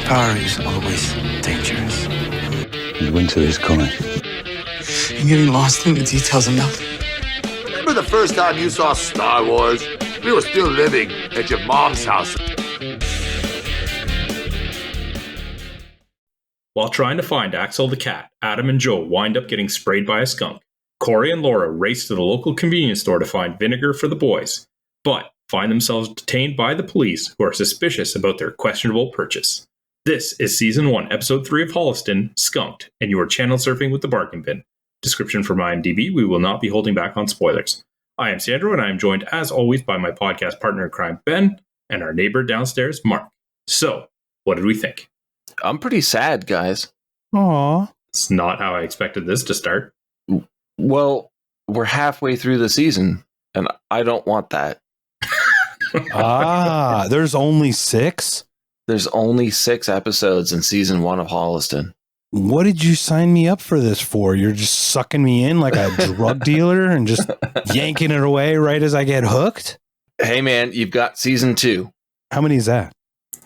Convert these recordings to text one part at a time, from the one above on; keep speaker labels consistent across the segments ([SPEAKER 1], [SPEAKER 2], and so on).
[SPEAKER 1] Power is always dangerous.
[SPEAKER 2] The winter is coming.
[SPEAKER 1] I'm getting lost in the details of nothing.
[SPEAKER 3] Remember the first time you saw Star Wars? We were still living at your mom's house.
[SPEAKER 4] While trying to find Axel the cat, Adam and Joe wind up getting sprayed by a skunk. Corri and Laura race to the local convenience store to find vinegar for the boys, but find themselves detained by the police, who are suspicious about their questionable purchase. This is Season 1, Episode 3 of Holliston, Skunked, and you are channel surfing with the bargain bin. Description from IMDB, we will not be holding back on spoilers. I am Sandro, and I am joined, as always, by my podcast partner in crime, Ben, and our neighbor downstairs, Mark. So, what did we think?
[SPEAKER 5] I'm pretty sad, guys.
[SPEAKER 6] Aww.
[SPEAKER 4] It's not how I expected this to start.
[SPEAKER 5] Well, we're halfway through the season, and I don't want that.
[SPEAKER 6] There's only 6?
[SPEAKER 5] There's only 6 episodes in Season 1 of Holliston.
[SPEAKER 6] What did you sign me up for this for? You're just sucking me in like a drug dealer and just yanking it away right as I get hooked?
[SPEAKER 5] Hey, man, you've got Season 2.
[SPEAKER 6] How many is that?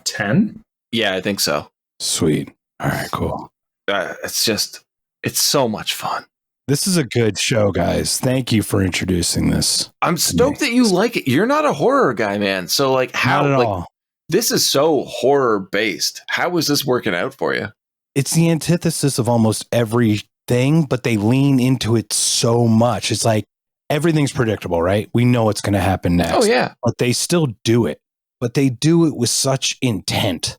[SPEAKER 4] 10?
[SPEAKER 5] Yeah, I think so.
[SPEAKER 6] Sweet. All right, cool.
[SPEAKER 5] It's so much fun.
[SPEAKER 6] This is a good show, guys. Thank you for introducing this.
[SPEAKER 5] I'm stoked that you like it. You're not a horror guy, man. So, like, how?
[SPEAKER 6] Not at
[SPEAKER 5] like,
[SPEAKER 6] all.
[SPEAKER 5] this is so horror based. How is this working out for you?
[SPEAKER 6] It's the antithesis of almost everything, but they lean into it so much. It's like everything's predictable, right? We know what's going to happen next.
[SPEAKER 5] Oh, yeah.
[SPEAKER 6] But they still do it. But they do it with such intent.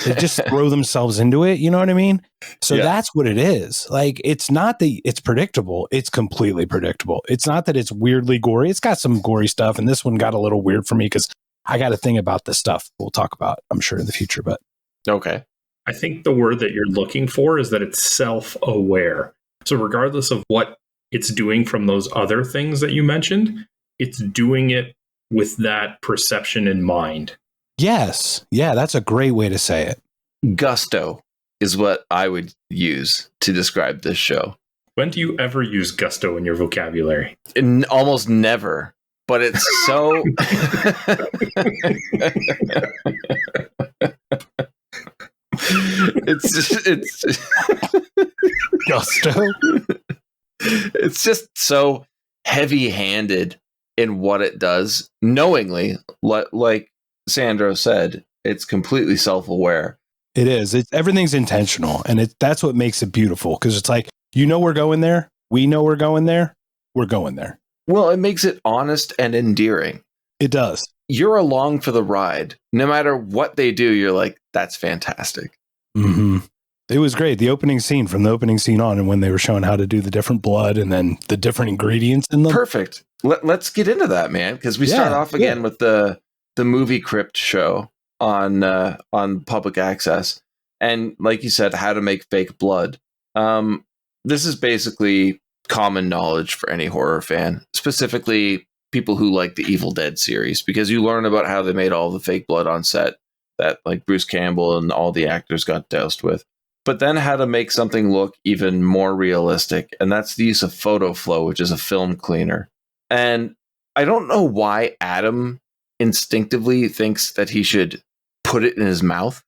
[SPEAKER 6] They just throw themselves into it. You know what I mean? So that's what it is. Like, it's not that it's predictable. It's completely predictable. It's not that it's weirdly gory. It's got some gory stuff. And this one got a little weird for me because I got a thing about this stuff we'll talk about, I'm sure, in the future. But
[SPEAKER 5] okay.
[SPEAKER 4] I think the word that you're looking for is that it's self-aware. So regardless of what it's doing from those other things that you mentioned, it's doing it with that perception in mind.
[SPEAKER 6] yes. Yeah, that's a great way to say it.
[SPEAKER 5] Gusto is what I would use to describe this show.
[SPEAKER 4] When do you ever use gusto in your vocabulary?
[SPEAKER 5] Almost never. But it's so... it's
[SPEAKER 6] Gusto.
[SPEAKER 5] It's just so heavy-handed in what it does, knowingly. Like Sandro said, it's completely self-aware.
[SPEAKER 6] It is. Everything's intentional, and that's what makes it beautiful. Because it's like, we're going there. We know we're going there. We're going there.
[SPEAKER 5] Well, it makes it honest and endearing.
[SPEAKER 6] It does.
[SPEAKER 5] You're along for the ride. No matter what they do, you're like, that's fantastic.
[SPEAKER 6] Mm-hmm. It was great. The opening scene, from the opening scene on, and when they were showing how to do the different blood and then the different ingredients in them.
[SPEAKER 5] Perfect. Let's get into that, man, because we start off again with the movie Crypt show on public access, and like you said, how to make fake blood. This is basically common knowledge for any horror fan, specifically people who like the Evil Dead series, because you learn about how they made all the fake blood on set that like Bruce Campbell and all the actors got doused with. But then how to make something look even more realistic, and that's the use of photo flow, which is a film cleaner. And I don't know why Adam instinctively thinks that he should put it in his mouth,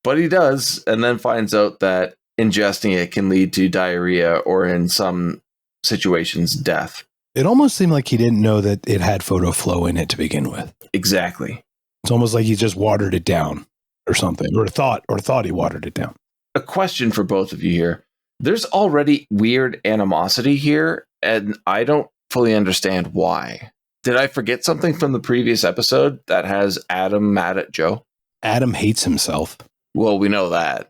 [SPEAKER 5] but he does, and then finds out that ingesting it can lead to diarrhea or, in some situations, death.
[SPEAKER 6] It almost seemed like he didn't know that it had photo flow in it to begin with.
[SPEAKER 5] Exactly.
[SPEAKER 6] It's almost like he just watered it down or something, or thought he watered it down.
[SPEAKER 5] A question for both of you here. There's already weird animosity here, and I don't fully understand why. Did I forget something from the previous episode that has Adam mad at Joe?
[SPEAKER 6] Adam hates himself.
[SPEAKER 5] Well, we know that.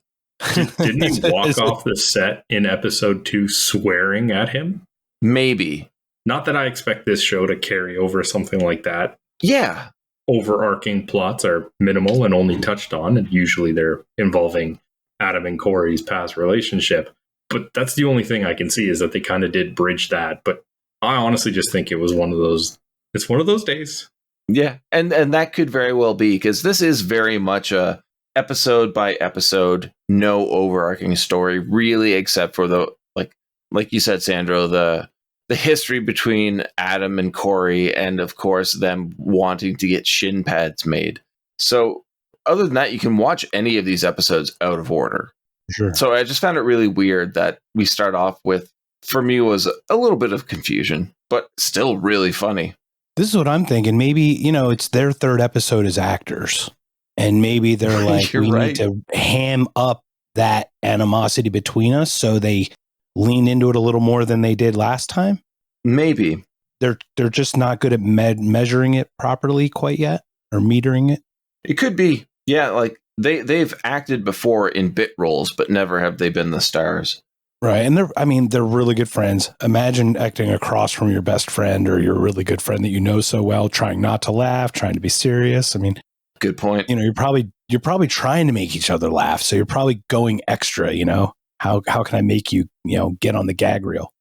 [SPEAKER 4] Didn't he walk off the set in episode 2 swearing at him?
[SPEAKER 5] Maybe.
[SPEAKER 4] Not that I expect this show to carry over something like that.
[SPEAKER 5] Yeah.
[SPEAKER 4] Overarching plots are minimal and only touched on, and usually they're involving Adam and Corri's past relationship. But that's the only thing I can see, is that they kind of did bridge that. But I honestly just think it was one of those. It's one of those days.
[SPEAKER 5] Yeah, and that could very well be, because this is very much a episode by episode, no overarching story, really, except for the like you said, Sandro, the history between Adam and Corri, and of course them wanting to get shin pads made. So other than that, you can watch any of these episodes out of order.
[SPEAKER 6] Sure.
[SPEAKER 5] So I just found it really weird that we start off with, for me, was a little bit of confusion, but still really funny.
[SPEAKER 6] This is what I'm thinking. Maybe, it's their third episode as actors. And maybe they're like, we need to ham up that animosity between us. So they lean into it a little more than they did last time.
[SPEAKER 5] Maybe.
[SPEAKER 6] They're just not good at measuring it properly quite yet, or metering it.
[SPEAKER 5] It could be. Yeah, like they've acted before in bit roles, but never have they been the stars.
[SPEAKER 6] Right. And they're really good friends. Imagine acting across from your best friend or your really good friend that you know so well, trying not to laugh, trying to be serious. I mean,
[SPEAKER 5] good point.
[SPEAKER 6] You're probably trying to make each other laugh. So you're probably going extra, How can I make you, get on the gag reel?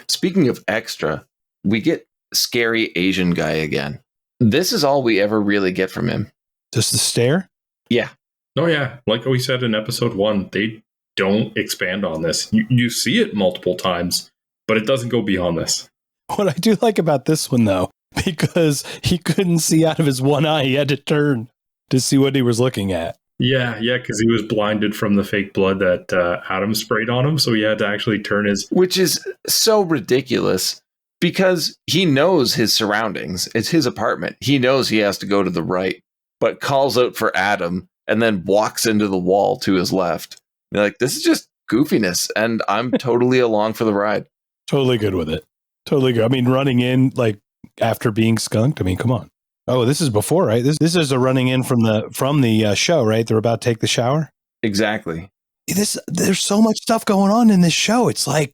[SPEAKER 5] Speaking of extra, we get scary Asian guy again. This is all we ever really get from him.
[SPEAKER 6] Just the stare?
[SPEAKER 5] Yeah.
[SPEAKER 4] Oh, yeah. Like we said in episode 1, they don't expand on this. You see it multiple times, but it doesn't go beyond this.
[SPEAKER 6] What I do like about this one, though, because he couldn't see out of his one eye, he had to turn to see what he was looking at.
[SPEAKER 4] Yeah, because he was blinded from the fake blood that Adam sprayed on him, so he had to actually turn his...
[SPEAKER 5] Which is so ridiculous, because he knows his surroundings. It's his apartment. He knows he has to go to the right, but calls out for Adam and then walks into the wall to his left. You're like, this is just goofiness, and I'm totally along for the ride.
[SPEAKER 6] Totally good with it. Totally good. I mean, running in, like, after being skunked, I mean, come on. Oh, this is before, right? This is a running in from the show, right? They're about to take the shower.
[SPEAKER 5] Exactly.
[SPEAKER 6] There's so much stuff going on in this show. It's like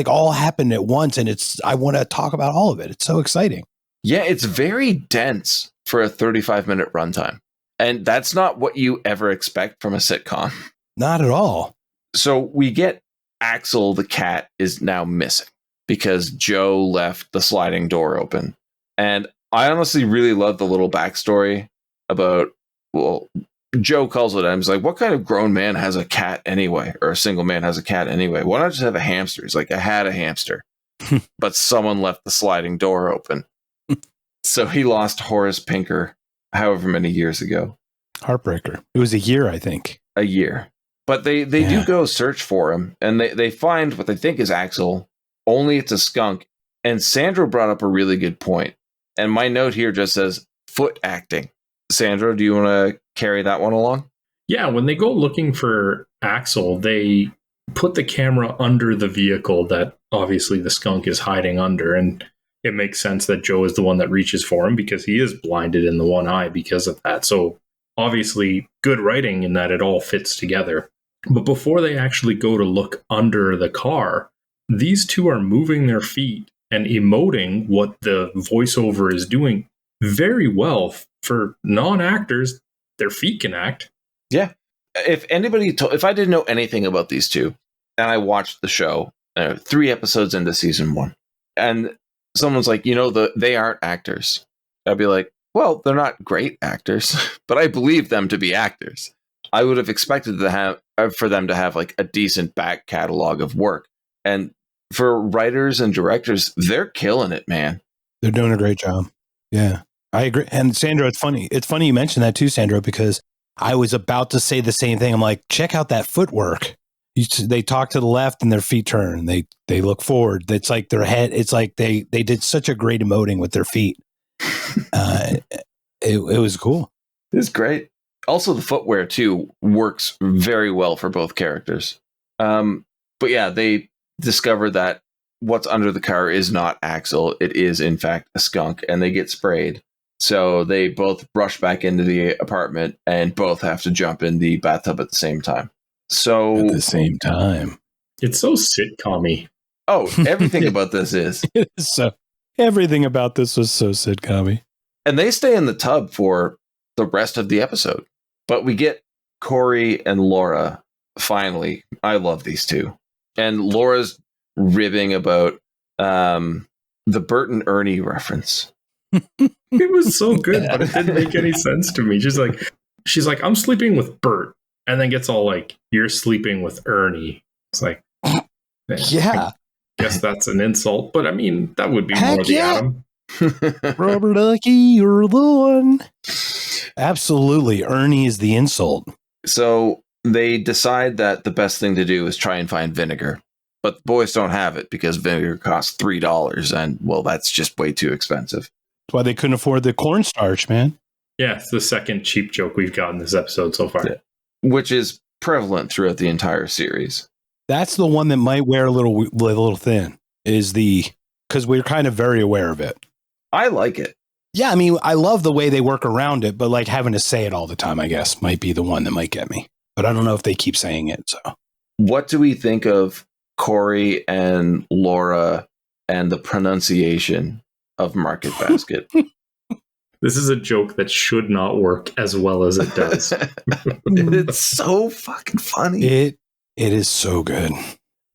[SPEAKER 6] all happened at once, and I want to talk about all of it. It's so exciting.
[SPEAKER 5] Yeah, it's very dense for a 35-minute runtime, and that's not what you ever expect from a sitcom.
[SPEAKER 6] Not at all.
[SPEAKER 5] So we get Axel the cat is now missing because Joe left the sliding door open, and I honestly really love the little backstory about, well, Joe calls it out. He's like, what kind of grown man has a cat anyway? Or a single man has a cat anyway? Why not just have a hamster? He's like, I had a hamster, but someone left the sliding door open. So he lost Horace Pinker however many years ago.
[SPEAKER 6] Heartbreaker. It was a year, I think.
[SPEAKER 5] A year. But they do go search for him, and they find what they think is Axel, only it's a skunk. And Sandra brought up a really good point. And my note here just says foot acting. Sandra, do you want to carry that one along?
[SPEAKER 4] Yeah, when they go looking for Axel, they put the camera under the vehicle that obviously the skunk is hiding under. And it makes sense that Joe is the one that reaches for him because he is blinded in the one eye because of that. So obviously good writing in that it all fits together. But before they actually go to look under the car, these two are moving their feet and emoting what the voiceover is doing very well. For non-actors, their feet can act. Yeah.
[SPEAKER 5] If I didn't know anything about these two, and I watched the show 3 episodes into season 1, and someone's like, they aren't actors, I'd be like, well, they're not great actors, but I believe them to be actors. I would have expected for them to have like a decent back catalog of work. And for writers and directors, they're killing it, man.
[SPEAKER 6] They're doing a great job. Yeah, I agree. And Sandra, it's funny. It's funny you mentioned that too, Sandra, because I was about to say the same thing. I'm like, check out that footwork. They talk to the left and their feet turn. They look forward. It's like their head. It's like they did such a great emoting with their feet. It was cool.
[SPEAKER 5] It's great. Also, the footwear too works very well for both characters. But yeah, they discover that what's under the car is not Axel. It is, in fact, a skunk, and they get sprayed. So they both rush back into the apartment and both have to jump in the bathtub at the same time. So
[SPEAKER 6] at the same time.
[SPEAKER 4] It's so sitcom-y.
[SPEAKER 5] Oh, everything about this is.
[SPEAKER 6] It is so. Everything about this was so sitcom-y.
[SPEAKER 5] And they stay in the tub for the rest of the episode. But we get Corri and Laura, finally. I love these two. And Laura's ribbing about the Bert and Ernie reference.
[SPEAKER 4] It was so good, but it didn't make any sense to me. She's like, I'm sleeping with Bert, and then gets all like, you're sleeping with Ernie. It's like,
[SPEAKER 6] yeah.
[SPEAKER 4] I guess that's an insult, but I mean, that would be more the Adam.
[SPEAKER 6] Rubber ducky, you're the one. Absolutely. Ernie is the insult.
[SPEAKER 5] So they decide that the best thing to do is try and find vinegar. But the boys don't have it because vinegar costs $3. And, well, that's just way too expensive.
[SPEAKER 6] That's why they couldn't afford the cornstarch, man.
[SPEAKER 4] Yeah, it's the second cheap joke we've gotten this episode so far.
[SPEAKER 5] Yeah. Which is prevalent throughout the entire series.
[SPEAKER 6] That's the one that might wear a little thin, is because we're kind of very aware of it.
[SPEAKER 5] I like it.
[SPEAKER 6] Yeah, I mean, I love the way they work around it, but like having to say it all the time, I guess, might be the one that might get me. But I don't know if they keep saying it. So,
[SPEAKER 5] what do we think of Corri and Laura and the pronunciation of Market Basket?
[SPEAKER 4] This is a joke that should not work as well as it does.
[SPEAKER 5] It's so fucking funny.
[SPEAKER 6] It is so good.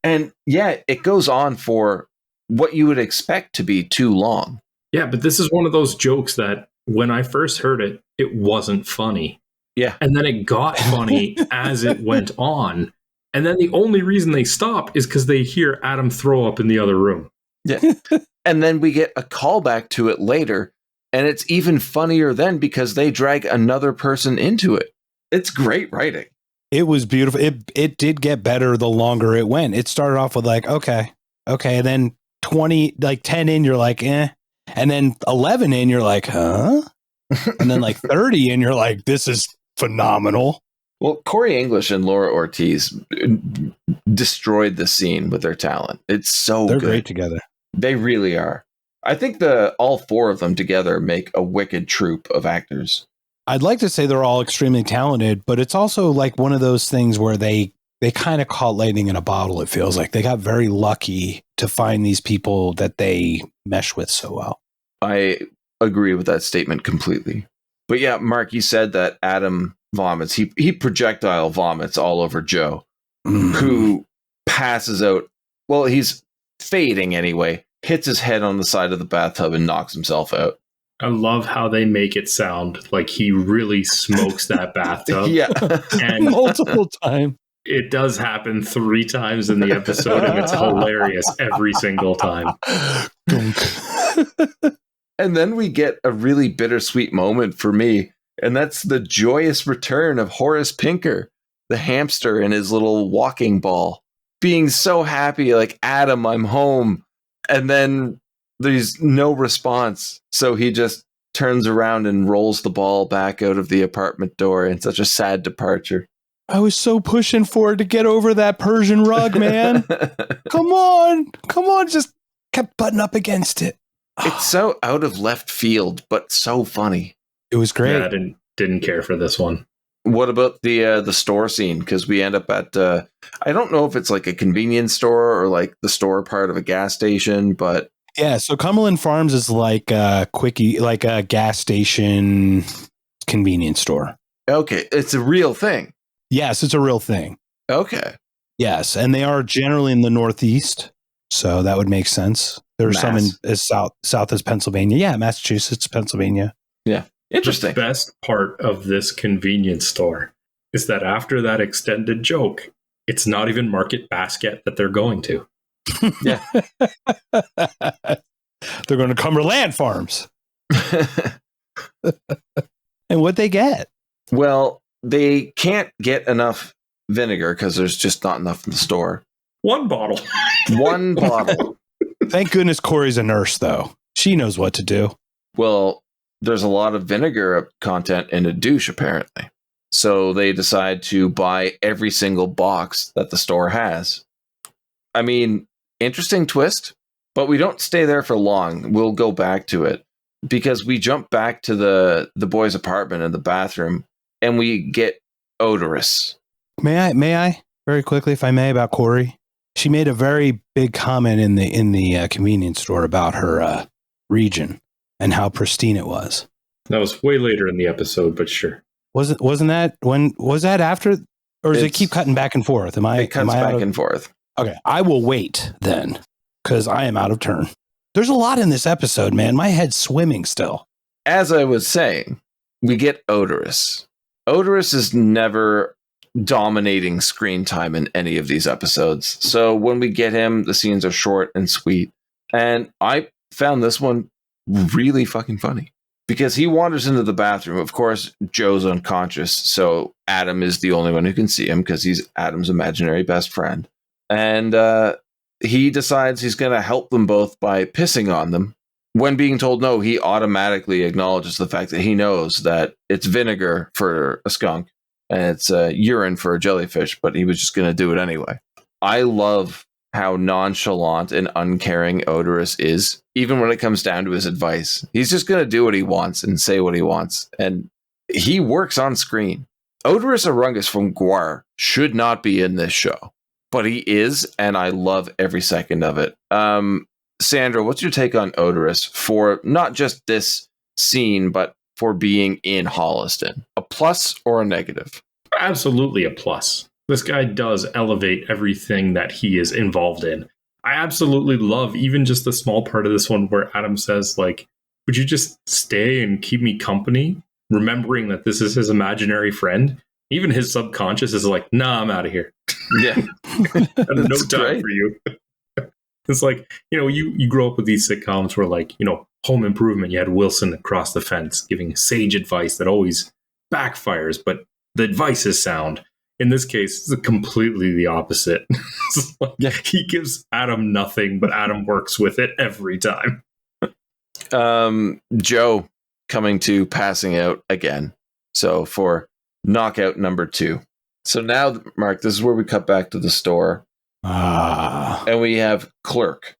[SPEAKER 5] And yeah, it goes on for what you would expect to be too long.
[SPEAKER 4] Yeah, but this is one of those jokes that when I first heard it, it wasn't funny.
[SPEAKER 5] Yeah.
[SPEAKER 4] And then it got funny as it went on. And then the only reason they stop is because they hear Adam throw up in the other room.
[SPEAKER 5] Yeah. And then we get a callback to it later. And it's even funnier then because they drag another person into it. It's great writing.
[SPEAKER 6] It was beautiful. It did get better the longer it went. It started off with like, okay. And then 10 in, you're like, eh. And then 11 in, you're like, huh? And then like 30 in, you're like, this is phenomenal.
[SPEAKER 5] Well, Corri English and Laura Ortiz destroyed the scene with their talent. It's so
[SPEAKER 6] They're
[SPEAKER 5] good.
[SPEAKER 6] great together.
[SPEAKER 5] They really are. I think all four of them together make a wicked troupe of actors.
[SPEAKER 6] I'd like to say they're all extremely talented, but it's also like one of those things where they kind of caught lightning in a bottle. It feels like they got very lucky to find these people that they mesh with so well.
[SPEAKER 5] I agree with that statement completely. But yeah, Mark, you said that Adam vomits. He projectile vomits all over Joe, who passes out. Well, he's fading anyway, hits his head on the side of the bathtub and knocks himself out.
[SPEAKER 4] I love how they make it sound like he really smokes that bathtub.
[SPEAKER 5] Yeah.
[SPEAKER 4] And
[SPEAKER 6] multiple times.
[SPEAKER 4] It does happen 3 times in the episode, and it's hilarious every single time.
[SPEAKER 5] And then we get a really bittersweet moment for me, and that's the joyous return of Horace Pinker, the hamster in his little walking ball, being so happy, like, Adam, I'm home. And then there's no response, so he just turns around and rolls the ball back out of the apartment door in such a sad departure.
[SPEAKER 6] I was so pushing for it to get over that Persian rug, man. Come on, just kept butting up against it.
[SPEAKER 5] It's so out of left field, but so funny.
[SPEAKER 6] It was great.
[SPEAKER 4] Yeah, I didn't care for this one.
[SPEAKER 5] What about the store scene? Because we end up at I don't know if it's like a convenience store or like the store part of a gas station, but
[SPEAKER 6] yeah. So Cumberland Farms is like a quickie, like a gas station convenience store.
[SPEAKER 5] Okay, it's a real thing.
[SPEAKER 6] Yes, it's a real thing.
[SPEAKER 5] Okay.
[SPEAKER 6] Yes, and they are generally in the Northeast, so that would make sense. There's some in as south as Pennsylvania. Yeah, Massachusetts, Pennsylvania.
[SPEAKER 5] Yeah. Interesting.
[SPEAKER 4] The best part of this convenience store is that after that extended joke, it's not even Market Basket that they're going to.
[SPEAKER 5] Yeah.
[SPEAKER 6] They're going to Cumberland Farms. And what they get?
[SPEAKER 5] Well, they can't get enough vinegar because there's just not enough in the store.
[SPEAKER 4] 1 bottle.
[SPEAKER 5] 1 bottle.
[SPEAKER 6] Thank goodness Corri's a nurse, though. She knows what to do.
[SPEAKER 5] Well, there's a lot of vinegar content in a douche, apparently. So they decide to buy every single box that the store has. I mean, interesting twist, but we don't stay there for long. We'll go back to it because we jump back to the boys' apartment in the bathroom and we get odorous.
[SPEAKER 6] May I very quickly, if I may, about Corri? She made a very big comment in the convenience store about her region and how pristine it was.
[SPEAKER 4] That was way later in the episode, but sure.
[SPEAKER 6] Wasn't that when? Was that after? Or does it keep cutting back and forth?
[SPEAKER 5] It cuts back and forth.
[SPEAKER 6] Okay, I will wait then, because I am out of turn. There's a lot in this episode, man. My head's swimming still.
[SPEAKER 5] As I was saying, we get odorous. Odorous is never dominating screen time in any of these episodes. So when we get him, the scenes are short and sweet. And I found this one really fucking funny. because he wanders into the bathroom. Of course, Joe's unconscious, so Adam is the only one who can see him because he's Adam's imaginary best friend. And he decides he's going to help them both by pissing on them. When being told no, he automatically acknowledges the fact that he knows that it's vinegar for a skunk and it's urine for a jellyfish, but he was just going to do it anyway. I love how nonchalant and uncaring Odorous is, even when it comes down to his advice. He's just going to do what he wants and say what he wants, and he works on screen. Odorous Arungus from Guar should not be in this show, but he is, and I love every second of it. Sandra, what's your take on Odorous for not just this scene, but for being in Holliston? A plus or a negative?
[SPEAKER 4] Absolutely a plus. This guy does elevate everything that he is involved in. I absolutely love even just the small part of this one where Adam says, like, would you just stay and keep me company? Remembering that this is his imaginary friend. Even his subconscious is like, nah, I'm out of here.
[SPEAKER 5] Yeah.
[SPEAKER 4] I have no time for you. It's like, you grow up with these sitcoms where, like, Home Improvement, you had Wilson across the fence giving sage advice that always backfires, but the advice is sound. In this case, it's completely the opposite. He gives Adam nothing, but Adam works with it every time.
[SPEAKER 5] Joe coming to passing out again. So for knockout number 2. So now, Mark, this is where we cut back to the store. And we have Clerk.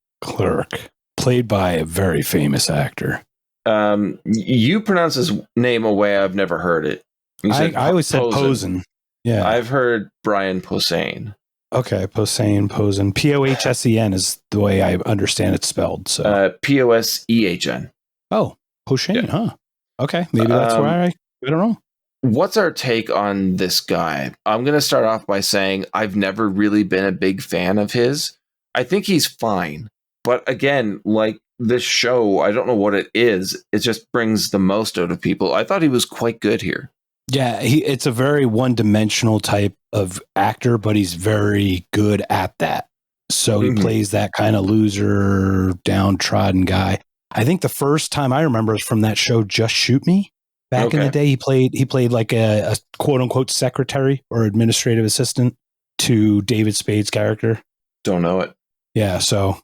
[SPEAKER 6] Played by a very famous actor.
[SPEAKER 5] You pronounce his name a way I've never heard it.
[SPEAKER 6] I always said Posen. Yeah,
[SPEAKER 5] I've heard Brian Posehn.
[SPEAKER 6] Okay, Posen. Pohsen is the way I understand it spelled. So
[SPEAKER 5] Posehn.
[SPEAKER 6] Oh, Posen, huh? Okay, maybe that's why I don't know.
[SPEAKER 5] What's our take on this guy? I'm going to start off by saying I've never really been a big fan of his. I think he's fine. But again, like this show, I don't know what it is. It just brings the most out of people. I thought he was quite good here.
[SPEAKER 6] Yeah, it's a very one-dimensional type of actor, but he's very good at that. So he plays that kind of loser, downtrodden guy. I think the first time I remember is from that show, Just Shoot Me. Back in the day, he played like a quote-unquote secretary or administrative assistant to David Spade's character.
[SPEAKER 5] Don't know it.
[SPEAKER 6] Yeah, so,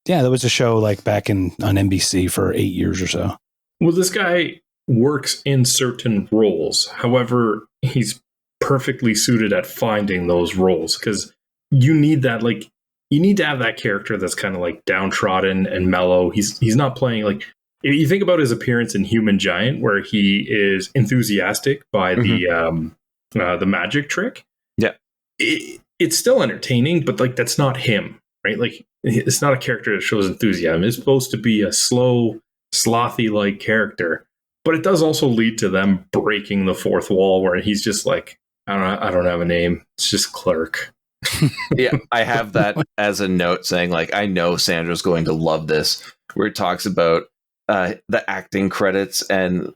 [SPEAKER 6] there was a show like back on NBC for 8 years or so.
[SPEAKER 4] Well, this guy works in certain roles. However, he's perfectly suited at finding those roles because you need that, like, you need to have that character that's kind of like downtrodden and mellow. He's not playing like, if you think about his appearance in Human Giant, where he is enthusiastic by the magic trick. Yeah, it's still entertaining, but like that's not him, right? Like it's not a character that shows enthusiasm. It's supposed to be a slow, slothy like character. But it does also lead to them breaking the fourth wall where he's just like, I don't have a name. It's just Clerk.
[SPEAKER 5] Yeah, I have that as a note saying, like, I know Sandra's going to love this, where it talks about the acting credits and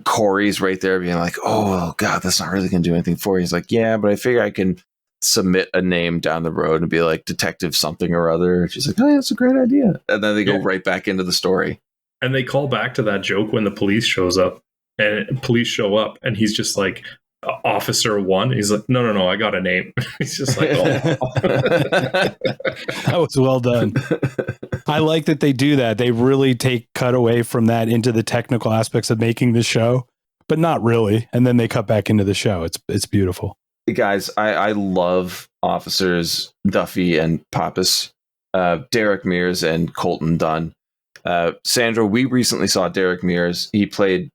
[SPEAKER 5] Corey's right there being like, oh, God, that's not really going to do anything for you. He's like, yeah, but I figure I can submit a name down the road and be like Detective something or other. She's like, oh, yeah, that's a great idea. And then they go right back into the story.
[SPEAKER 4] And they call back to that joke when the police show up and he's just like, Officer 1. He's like, no, I got a name. He's just like, oh.
[SPEAKER 6] That was well done. I like that they do that. They really cut away from that into the technical aspects of making the show, but not really. And then they cut back into the show. It's beautiful.
[SPEAKER 5] Guys, I love Officers Duffy and Pappas, Derek Mears and Colton Dunn. Sandra, we recently saw Derek Mears. He played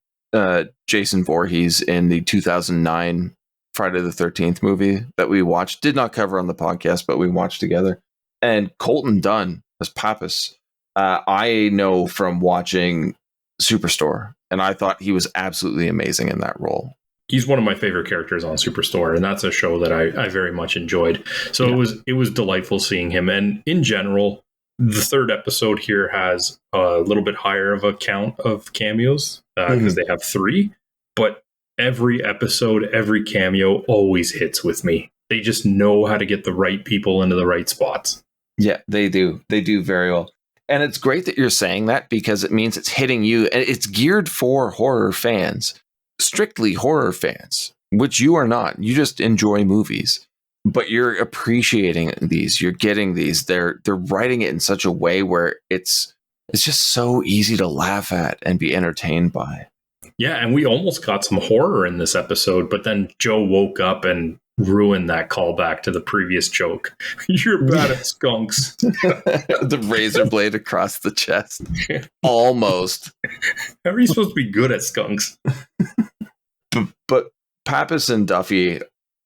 [SPEAKER 5] Jason Voorhees in the 2009 Friday the 13th movie that we watched. Did not cover on the podcast, but we watched together. And Colton Dunn as Pappas, I know from watching Superstore, and I thought he was absolutely amazing in that role.
[SPEAKER 4] He's one of my favorite characters on Superstore, and that's a show that I very much enjoyed. So it was delightful seeing him. And in general, the third episode here has a little bit higher of a count of cameos because they have 3. But every episode, every cameo always hits with me. They just know how to get the right people into the right spots.
[SPEAKER 5] Yeah, they do. They do very well. And it's great that you're saying that because it means it's hitting you. And it's geared for horror fans, strictly horror fans, which you are not. You just enjoy movies, but you're appreciating these. You're getting these. They're writing it in such a way where it's just so easy to laugh at and be entertained by.
[SPEAKER 4] Yeah, and we almost got some horror in this episode, but then Joe woke up and ruined that callback to the previous joke. You're bad at skunks.
[SPEAKER 5] The razor blade across the chest. Almost.
[SPEAKER 4] How are you supposed to be good at skunks?
[SPEAKER 5] But Pappas and Duffy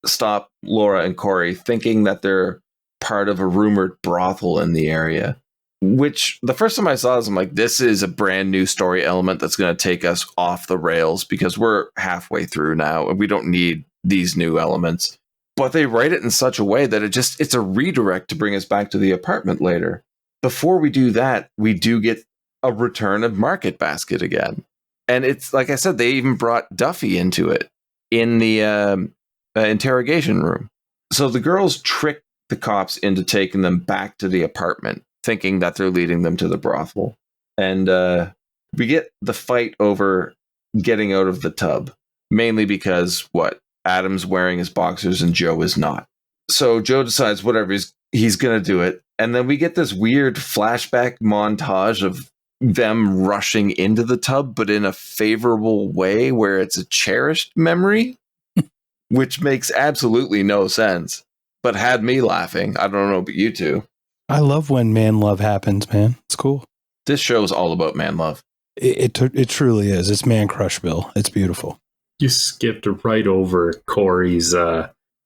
[SPEAKER 5] stop Laura and Corri thinking that they're part of a rumored brothel in the area. Which the first time I saw this, I'm like, this is a brand new story element that's going to take us off the rails because we're halfway through now and we don't need these new elements. But they write it in such a way that it's a redirect to bring us back to the apartment later. Before we do that, we do get a return of Market Basket again. And it's like I said, they even brought Duffy into it in the interrogation room. So the girls trick the cops into taking them back to the apartment, thinking that they're leading them to the brothel. And we get the fight over getting out of the tub, mainly because Adam's wearing his boxers and Joe is not. So Joe decides whatever, he's going to do it. And then we get this weird flashback montage of them rushing into the tub, but in a favorable way where it's a cherished memory, which makes absolutely no sense, but had me laughing. I don't know about you two.
[SPEAKER 6] I love when man love happens, man. It's cool.
[SPEAKER 5] This show is all about man love.
[SPEAKER 6] It truly is. It's man crush, Bill. It's beautiful.
[SPEAKER 4] You skipped right over Corey's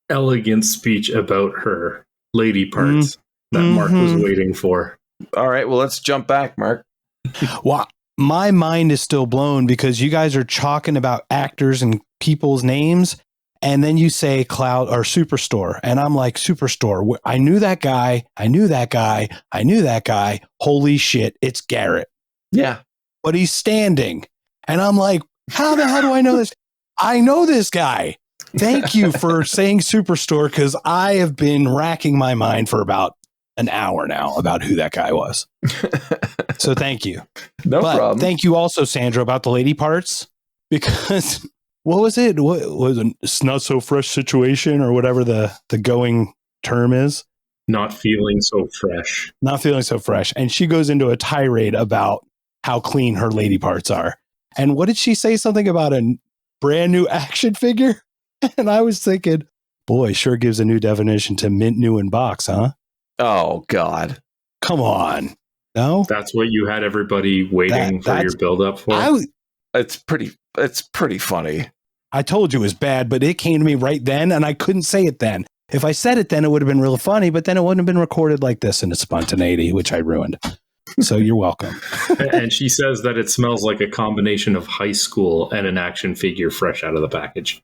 [SPEAKER 4] elegant speech about her lady parts that Mark was waiting for.
[SPEAKER 5] All right, well, let's jump back, Mark.
[SPEAKER 6] Well, my mind is still blown because you guys are talking about actors and people's names, and then you say Cloud or Superstore, and I'm like, Superstore. I knew that guy. I knew that guy. I knew that guy. Holy shit, it's Garrett.
[SPEAKER 5] Yeah.
[SPEAKER 6] But he's standing, and I'm like, how the hell do I know this? I know this guy. Thank you for saying Superstore, because I have been racking my mind for about an hour now about who that guy was. So thank you.
[SPEAKER 5] No problem.
[SPEAKER 6] Thank you also, Sandra, about the lady parts, because what was it? What was a not so fresh situation or whatever the going term is?
[SPEAKER 4] Not feeling so fresh.
[SPEAKER 6] Not feeling so fresh. And she goes into a tirade about how clean her lady parts are. And what did she say? Something about a brand new action figure? And I was thinking, boy, sure gives a new definition to mint new in box, huh?
[SPEAKER 5] Oh, God.
[SPEAKER 6] Come on. No?
[SPEAKER 4] That's what you had everybody waiting for your build-up for?
[SPEAKER 5] It's pretty funny.
[SPEAKER 6] I told you it was bad, but it came to me right then, and I couldn't say it then. If I said it then, it would have been real funny, but then it wouldn't have been recorded like this in its spontaneity, which I ruined. So you're welcome.
[SPEAKER 4] And she says that it smells like a combination of high school and an action figure fresh out of the package.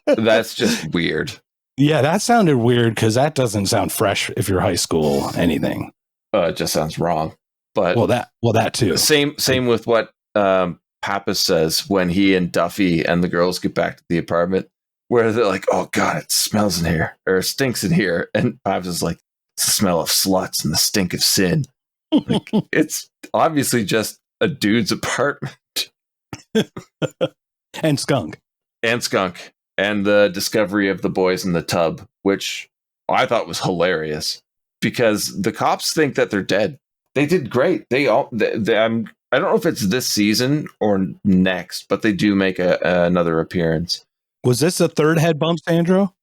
[SPEAKER 5] That's just weird.
[SPEAKER 6] Yeah, that sounded weird because that doesn't sound fresh if you're high school anything.
[SPEAKER 5] It just sounds wrong. But
[SPEAKER 6] that too.
[SPEAKER 5] Same with what Pappas says when he and Duffy and the girls get back to the apartment, where they're like, "Oh God, it smells in here or stinks in here," and Pappas is like, "It's the smell of sluts and the stink of sin." Like, it's obviously just a dude's apartment.
[SPEAKER 6] And skunk.
[SPEAKER 5] And the discovery of the boys in the tub, which I thought was hilarious because the cops think that they're dead. They did great. I don't know if it's this season or next, but they do make another appearance.
[SPEAKER 6] Was this a third head bump, Sandro?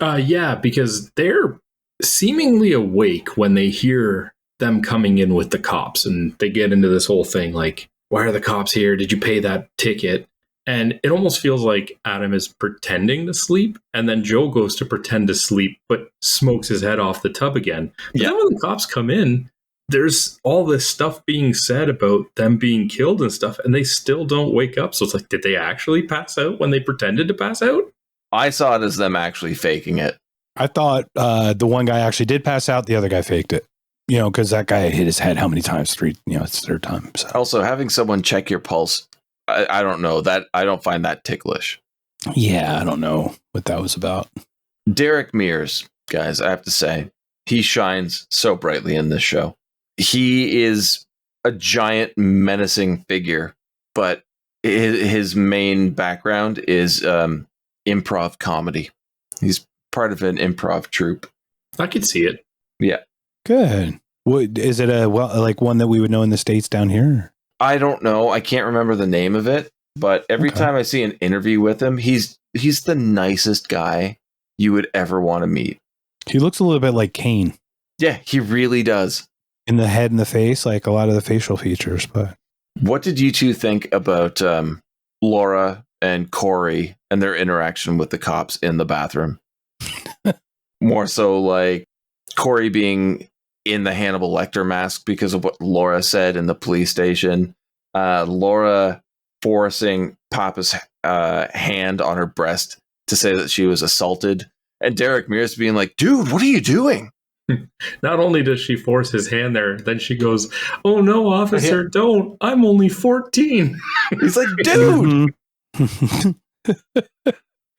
[SPEAKER 4] Yeah, because they're seemingly awake when they hear them coming in with the cops, and they get into this whole thing like, why are the cops here? Did you pay that ticket? And it almost feels like Adam is pretending to sleep, and then Joe goes to pretend to sleep, but smokes his head off the tub again. But then when the cops come in, there's all this stuff being said about them being killed and stuff, and they still don't wake up. So it's like, did they actually pass out when they pretended to pass out?
[SPEAKER 5] I saw it as them actually faking it.
[SPEAKER 6] I thought the one guy actually did pass out. The other guy faked it. Because that guy hit his head how many times? 3, it's the third time. So.
[SPEAKER 5] Also, having someone check your pulse, I don't know. I don't find that ticklish.
[SPEAKER 6] Yeah, I don't know what that was about.
[SPEAKER 5] Derek Mears, guys, I have to say, he shines so brightly in this show. he is a giant menacing figure, but his main background is improv comedy. He's part of an improv troupe.
[SPEAKER 4] I could see it.
[SPEAKER 5] Yeah.
[SPEAKER 6] Good. What, is it like one that we would know in the States down here?
[SPEAKER 5] I don't know. I can't remember the name of it, but every time I see an interview with him, he's the nicest guy you would ever want to meet.
[SPEAKER 6] He looks a little bit like Kane.
[SPEAKER 5] Yeah, he really does.
[SPEAKER 6] In the head and the face, like a lot of the facial features. But
[SPEAKER 5] what did you two think about Laura and Corri and their interaction with the cops in the bathroom? More so like Corri being in the Hannibal Lecter mask because of what Laura said in the police station. Laura forcing Papa's hand on her breast to say that she was assaulted. And Derek Mears being like, dude, what are you doing?
[SPEAKER 4] Not only does she force his hand there, then she goes, oh no, officer, don't. I'm only 14.
[SPEAKER 5] He's like, dude.
[SPEAKER 6] and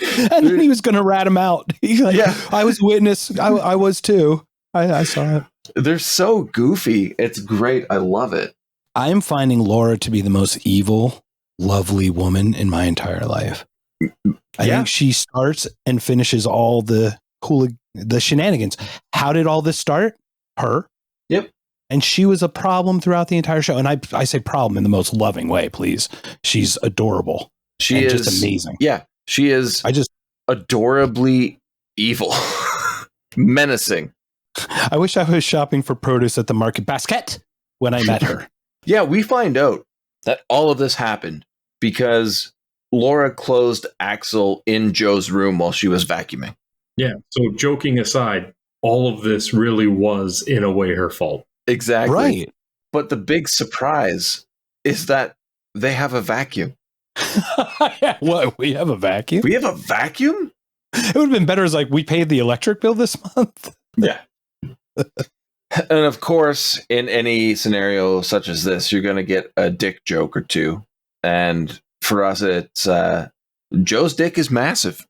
[SPEAKER 6] then he was going to rat him out. He's like, yeah, I was a witness. I was too. I saw it.
[SPEAKER 5] They're so goofy. It's great. I love it.
[SPEAKER 6] I'm finding Laura to be the most evil, lovely woman in my entire life. I think she starts and finishes all the shenanigans. How did all this start? Her.
[SPEAKER 5] Yep.
[SPEAKER 6] And she was a problem throughout the entire show. And I say problem in the most loving way, please. She's adorable.
[SPEAKER 5] She is
[SPEAKER 6] just amazing.
[SPEAKER 5] Yeah. She is adorably evil. Menacing.
[SPEAKER 6] I wish I was shopping for produce at the market basket when I met her.
[SPEAKER 5] Yeah, we find out that all of this happened because Laura closed Axel in Joe's room while she was vacuuming.
[SPEAKER 4] Yeah, so joking aside, all of this really was, in a way, her fault.
[SPEAKER 5] Exactly.
[SPEAKER 6] Right.
[SPEAKER 5] But the big surprise is that they have a vacuum.
[SPEAKER 6] What? We have a vacuum?
[SPEAKER 5] We have a vacuum?
[SPEAKER 6] It would have been better as like we paid the electric bill this month.
[SPEAKER 5] Yeah. And of course, in any scenario such as this, you're going to get a dick joke or two. And for us, it's Joe's dick is massive.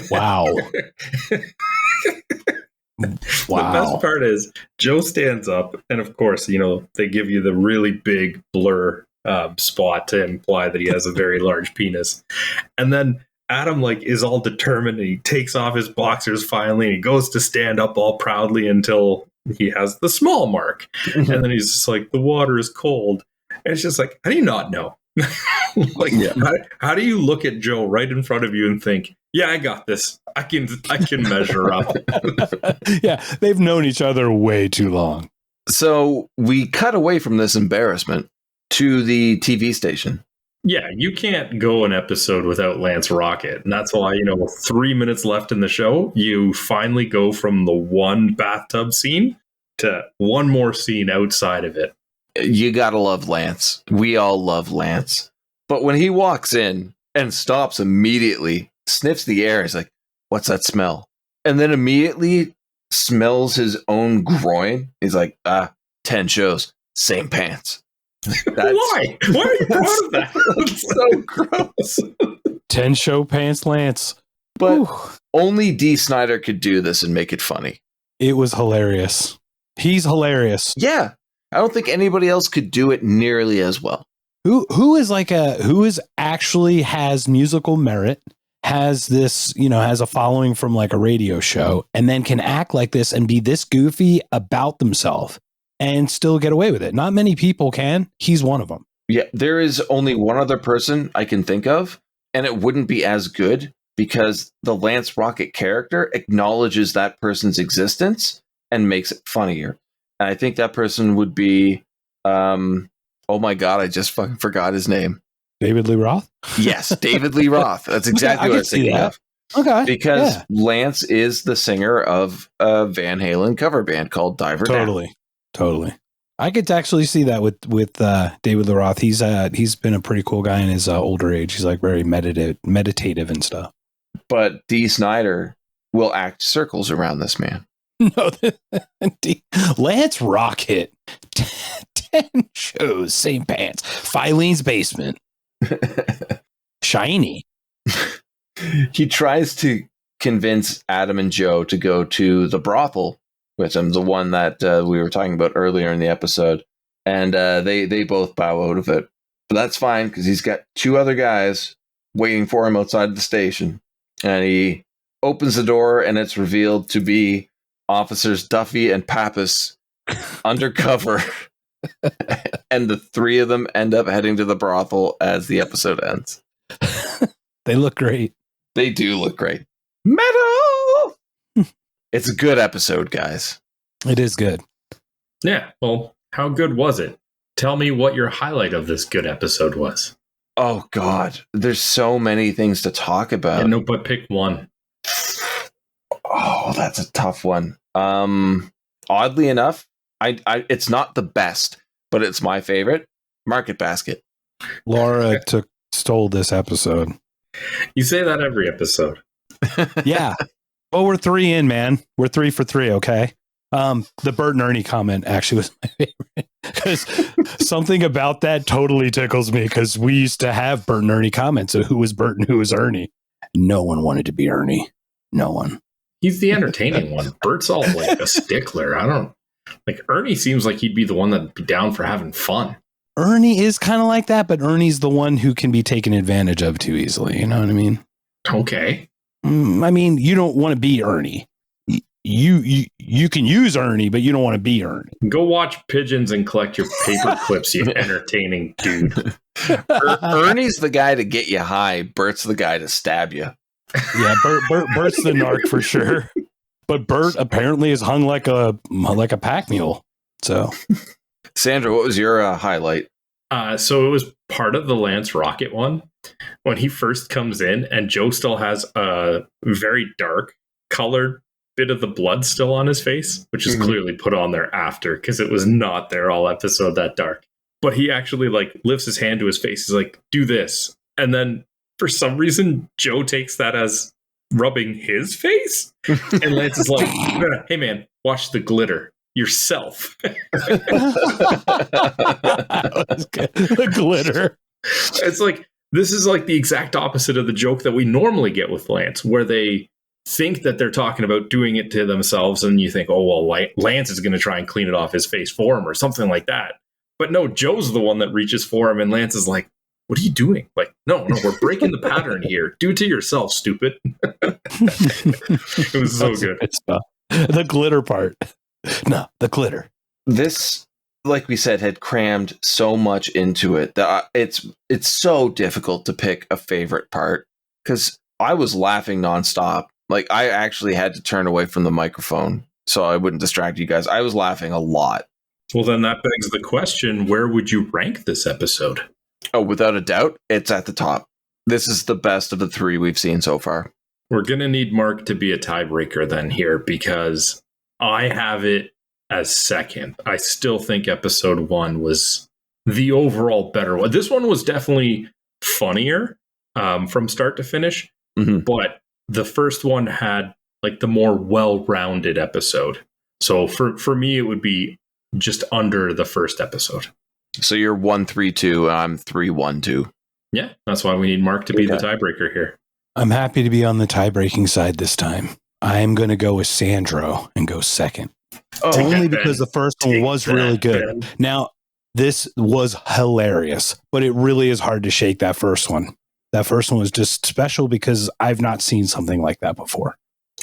[SPEAKER 6] Wow.
[SPEAKER 4] The best part is Joe stands up, and of course, they give you the really big blur spot to imply that he has a very large penis. And then Adam is all determined, and he takes off his boxers finally, and he goes to stand up all proudly until he has the small mark. And then he's just like, the water is cold. And it's just like, how do you not know? How do you look at Joe right in front of you and think, yeah, I got this. I can measure up.
[SPEAKER 6] Yeah, they've known each other way too long.
[SPEAKER 5] So we cut away from this embarrassment to the TV station.
[SPEAKER 4] Yeah, you can't go an episode without Lance Rocket. And that's why, 3 minutes left in the show, you finally go from the one bathtub scene to one more scene outside of it.
[SPEAKER 5] You gotta love Lance. We all love Lance. But when he walks in and stops immediately, sniffs the air, he's like, what's that smell? And then immediately smells his own groin. He's like, 10 shows, same pants.
[SPEAKER 4] Why? Why are you proud of that?
[SPEAKER 5] That's so gross.
[SPEAKER 6] 10 show pants Lance.
[SPEAKER 5] But only D. Snyder could do this and make it funny.
[SPEAKER 6] It was hilarious. He's hilarious.
[SPEAKER 5] Yeah. I don't think anybody else could do it nearly as well.
[SPEAKER 6] Who actually has musical merit, has this, has a following from like a radio show, and then can act like this and be this goofy about themselves and still get away with it. Not many people can. He's one of them.
[SPEAKER 5] Yeah, there is only one other person I can think of, and it wouldn't be as good because the Lance Rocket character acknowledges that person's existence and makes it funnier. And I think that person would be, oh my God, I just fucking forgot his name.
[SPEAKER 6] David Lee Roth?
[SPEAKER 5] Yes, David Lee Roth. That's exactly what I was thinking of.
[SPEAKER 6] Okay.
[SPEAKER 5] Because Lance is the singer of a Van Halen cover band called Diver Down.
[SPEAKER 6] Totally. I could actually see that with David Lee Roth. He's been a pretty cool guy in his older age. He's like very meditative and stuff.
[SPEAKER 5] But D. Snyder will act circles around this man.
[SPEAKER 6] No, Lance Rocket, 10 shows, same pants, Filene's basement, shiny.
[SPEAKER 5] He tries to convince Adam and Joe to go to the brothel which is the one that we were talking about earlier in the episode. And they both bow out of it. But that's fine, because he's got two other guys waiting for him outside the station. And he opens the door, and it's revealed to be Officers Duffy and Pappas undercover. And the three of them end up heading to the brothel as the episode ends.
[SPEAKER 6] They look great.
[SPEAKER 5] They do look great. Metal! It's a good episode, guys.
[SPEAKER 6] It is good.
[SPEAKER 4] Yeah, well, how good was it? Tell me what your highlight of this good episode was.
[SPEAKER 5] Oh, God. There's so many things to talk about.
[SPEAKER 4] Yeah, no, but pick one.
[SPEAKER 5] Oh, that's a tough one. Oddly enough, I it's not the best, but it's my favorite. Market Basket.
[SPEAKER 6] Laura stole this episode.
[SPEAKER 4] You say that every episode.
[SPEAKER 6] Yeah. Well, we're 3 in, man. We're 3 for 3, okay? The Bert and Ernie comment actually was my favorite, because something about that totally tickles me, because we used to have Bert and Ernie comments of who was Bert and who was Ernie. No one wanted to be Ernie. No one.
[SPEAKER 4] He's the entertaining one. Bert's all like a stickler. I don't like Ernie. Seems like he'd be the one that'd be down for having fun.
[SPEAKER 6] Ernie is kind of like that, but Ernie's the one who can be taken advantage of too easily. You know what I mean?
[SPEAKER 4] Okay.
[SPEAKER 6] I mean, you don't want to be Ernie. You can use Ernie, but you don't want to be Ernie.
[SPEAKER 4] Go watch Pigeons and collect your paper clips, you entertaining dude.
[SPEAKER 5] Ernie's the guy to get you high. Bert's the guy to stab you.
[SPEAKER 6] Yeah, Bert's the narc for sure. But Bert apparently is hung like a pack mule. So,
[SPEAKER 5] Sandra, what was your highlight?
[SPEAKER 4] So it was part of the Lance Rocket one when he first comes in, and Joe still has a very dark colored bit of the blood still on his face, which is clearly put on there after, because it was not there all episode that dark. But he actually like lifts his hand to his face. He's like, "Do this," and then for some reason Joe takes that as rubbing his face, and Lance is like, "Hey man, watch the glitter yourself."
[SPEAKER 6] The glitter.
[SPEAKER 4] It's like, this is like the exact opposite of the joke that we normally get with Lance, where they think that they're talking about doing it to themselves, and you think, oh well, Lance is going to try and clean it off his face for him or something like that. But no, Joe's the one that reaches for him, and Lance is like, "What are you doing?" Like, no, we're breaking the pattern here. Do it to yourself, stupid. It was so good.
[SPEAKER 6] The glitter part. No, the glitter.
[SPEAKER 5] This, like we said, had crammed so much into it that it's so difficult to pick a favorite part, because I was laughing nonstop. Like, I actually had to turn away from the microphone so I wouldn't distract you guys. I was laughing a lot.
[SPEAKER 4] Well, then that begs the question, where would you rank this episode?
[SPEAKER 5] Oh, without a doubt, it's at the top. This is the best of the 3 we've seen so far.
[SPEAKER 4] We're going to need Mark to be a tiebreaker then here, because I have it as second. I still think episode 1 was the overall better one. This one was definitely funnier from start to finish, but the first one had like the more well-rounded episode. So for me, it would be just under the first episode.
[SPEAKER 5] So you're 1-3-2, and I'm 3-1-2.
[SPEAKER 4] Yeah, that's why we need Mark to be the tiebreaker here.
[SPEAKER 6] I'm happy to be on the tie-breaking side this time. I'm going to go with Sandro and go second. Only because the first one was really good. Ben. Now, this was hilarious, but it really is hard to shake that first one. That first one was just special because I've not seen something like that before.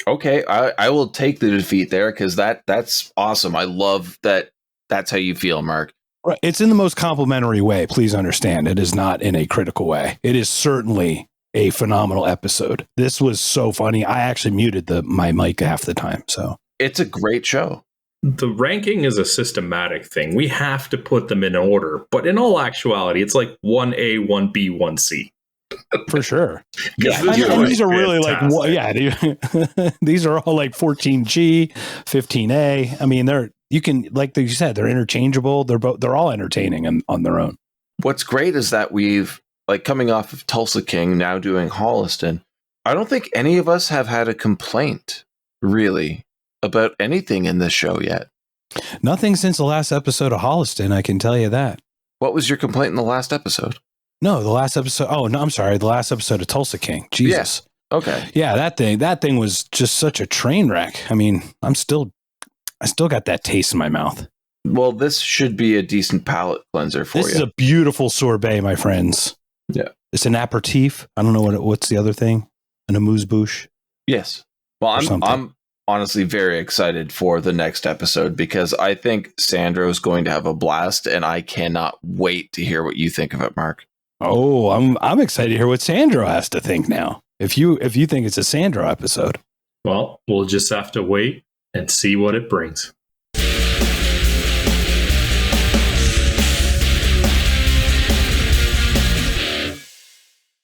[SPEAKER 5] Okay, I will take the defeat there, because that's awesome. I love that. That's how you feel, Mark.
[SPEAKER 6] Right. It's in the most complimentary way. Please understand. It is not in a critical way. It is certainly a phenomenal episode. This was so funny. I actually muted my mic half the time. So
[SPEAKER 5] it's a great show.
[SPEAKER 4] The ranking is a systematic thing. We have to put them in order, but in all actuality, it's like 1A, 1B, 1C.
[SPEAKER 6] For sure.
[SPEAKER 4] Yeah,
[SPEAKER 6] and these are really fantastic. Like, these are all like 14G, 15A. I mean, you can, like you said, they're interchangeable. They're all entertaining on their own.
[SPEAKER 5] What's great is that we've, like, coming off of Tulsa King, now doing Holliston, I don't think any of us have had a complaint, really, about anything in this show yet.
[SPEAKER 6] Nothing since the last episode of Holliston, I can tell you that.
[SPEAKER 5] What was your complaint in the last episode?
[SPEAKER 6] No, the last episode. Oh, no, I'm sorry. The last episode of Tulsa King. Jesus.
[SPEAKER 5] Yeah. Okay.
[SPEAKER 6] Yeah, that thing was just such a train wreck. I mean, I'm still I still got that taste in my mouth.
[SPEAKER 5] Well, this should be a decent palate cleanser for you.
[SPEAKER 6] This is a beautiful sorbet, my friends.
[SPEAKER 5] Yeah.
[SPEAKER 6] It's an aperitif. I don't know what's the other thing. An amuse-bouche.
[SPEAKER 5] Yes. Well, I'm honestly very excited for the next episode because I think Sandro's going to have a blast, and I cannot wait to hear what you think of it, Mark.
[SPEAKER 6] Oh, I'm excited to hear what Sandro has to think now. If you think it's a Sandro episode.
[SPEAKER 4] Well, we'll just have to wait and see what it brings.